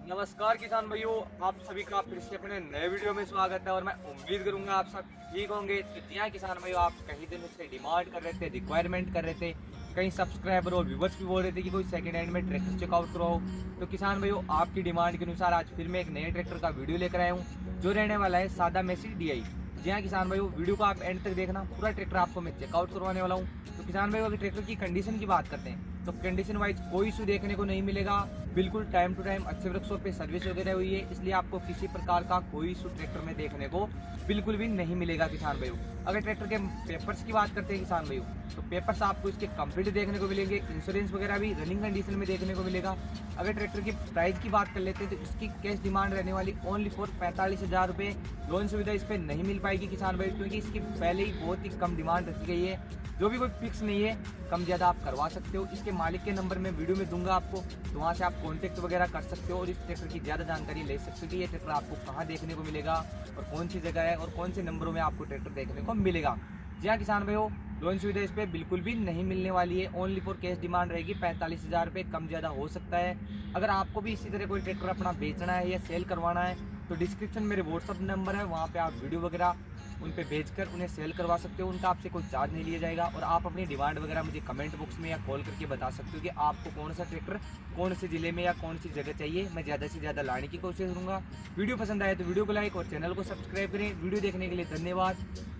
नमस्कार किसान भाइयों, आप सभी का फिर से अपने नए वीडियो में स्वागत है और मैं उम्मीद करूंगा आप सब ठीक होंगे। तो जी हाँ किसान भाइयों, आप कई दिनों से डिमांड कर रहे थे, रिक्वायरमेंट कर रहे थे, कई सब्सक्राइबर और व्यूवर्स भी बोल रहे थे कि कोई सेकंड हैंड में ट्रैक्टर चेकआउट कराओ। तो किसान भाइयों, आपकी डिमांड के अनुसार आज फिर मैं एक नए ट्रैक्टर का वीडियो लेकर आया हूँ जो रहने वाला है सादा मैसी DI। जी हाँ किसान भाइयों, वीडियो को आप एंड तक देखना, पूरा ट्रैक्टर आपको मैं चेकआउट करवाने वाला हूँ। तो किसान भाइयों, अगर ट्रैक्टर की कंडीशन की बात करते हैं तो कंडीशन वाइज कोई इशू देखने को नहीं मिलेगा। बिल्कुल टाइम टू टाइम अच्छे वृक्षों पे सर्विस वगैरह हुई है, इसलिए आपको किसी प्रकार का कोई इशू ट्रैक्टर में देखने को बिल्कुल भी नहीं मिलेगा किसान भाइयों। अगर ट्रैक्टर के पेपर्स की बात करते हैं किसान भाइयों, तो पेपर्स आपको इसके कंप्लीट देखने को मिलेंगे, इंश्योरेंस वगैरह भी रनिंग कंडीशन में देखने को मिलेगा। अगर ट्रैक्टर की प्राइस की बात कर लेते हैं तो इसकी कैश डिमांड रहने वाली ओनली फॉर 45,000 रुपये। लोन सुविधा इस पर नहीं मिल पाएगी किसान भाई, क्योंकि इसकी पहले ही बहुत ही कम डिमांड रखी गई है। जो भी कोई फिक्स नहीं है, कम ज़्यादा आप करवा सकते हो। इसके मालिक के नंबर मैं वीडियो में दूंगा आपको, तो वहाँ से आप कॉन्टैक्ट वगैरह कर सकते हो और इस ट्रैक्टर की ज़्यादा जानकारी ले सकते हो कि ये ट्रैक्टर आपको कहाँ देखने को मिलेगा और कौन सी जगह है और कौन से नंबरों में आपको ट्रैक्टर देखने को मिलेगा। जी हाँ किसान भाइयों, लोन सुविधा इस पर बिल्कुल भी नहीं मिलने वाली है। ओनली फॉर कैश डिमांड रहेगी 45,000 रुपये, कम ज़्यादा हो सकता है। अगर आपको भी इसी तरह कोई ट्रैक्टर अपना बेचना है या सेल करवाना है तो डिस्क्रिप्शन में मेरे व्हाट्सअप नंबर है, वहाँ पे आप वीडियो वगैरह उन पे भेजकर उन्हें सेल करवा सकते हो। उनका आपसे कोई चार्ज नहीं लिया जाएगा और आप अपनी डिमांड वगैरह मुझे कमेंट बॉक्स में या कॉल करके बता सकते हो कि आपको कौन सा ट्रैक्टर कौन से ज़िले में या कौन सी जगह चाहिए। मैं ज़्यादा से ज़्यादा लाने की कोशिश करूँगा। वीडियो पसंद आए तो वीडियो को लाइक और चैनल को सब्सक्राइब करें। वीडियो देखने के लिए धन्यवाद।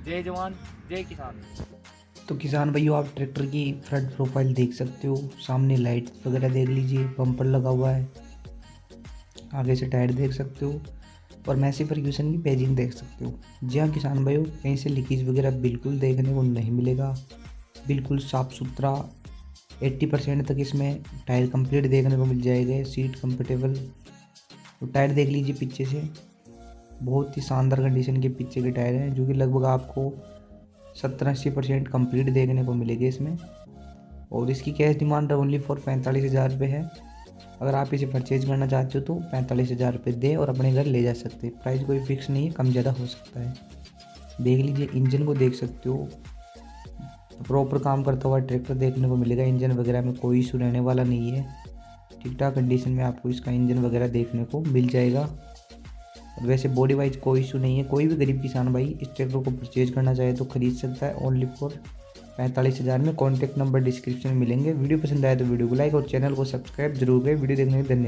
जय जवान जय किसान। तो किसान भाइयों, आप ट्रैक्टर की फ्रंट प्रोफाइल देख सकते हो, सामने लाइट वगैरह देख लीजिए, बम्पर लगा हुआ है, आगे से टायर देख सकते हो और मैसी फर्ग्यूसन की पेजिंग देख सकते हो। जी हाँ किसान भाइयों, कहीं से लीकेज वगैरह बिल्कुल देखने को नहीं मिलेगा। बिल्कुल साफ़ सुथरा 80% तक इसमें टायर कंप्लीट देखने को मिल जाएगा। सीट कंफर्टेबल, तो टायर देख लीजिए पीछे से, बहुत ही शानदार कंडीशन के पीछे के टायर हैं जो कि लगभग आपको 70-80% कंप्लीट देखने को मिलेगी इसमें। और इसकी कैश डिमांड ओनली फॉर 45,000 रुपये है। अगर आप इसे परचेज करना चाहते हो तो 45,000 रुपये दे और अपने घर ले जा सकते हैं। प्राइस कोई फिक्स नहीं है, कम ज़्यादा हो सकता है। देख लीजिए, इंजन को देख सकते हो, प्रॉपर काम करता हुआ ट्रैक्टर देखने को मिलेगा। इंजन वगैरह में कोई इशू रहने वाला नहीं है, ठीक ठाक कंडीशन में आपको इसका इंजन वगैरह देखने को मिल जाएगा। और वैसे बॉडी वाइज कोई इशू नहीं है। कोई भी गरीब किसान भाई इस ट्रैक्टर को परचेज करना चाहे तो खरीद सकता है ओनली फॉर 45,000 में। कॉन्टैक्ट नंबर डिस्क्रिप्शन में मिलेंगे। वीडियो पसंद आए तो वीडियो को लाइक और चैनल को सब्सक्राइब जरूर करें। वीडियो देखने के लिए धन्यवाद।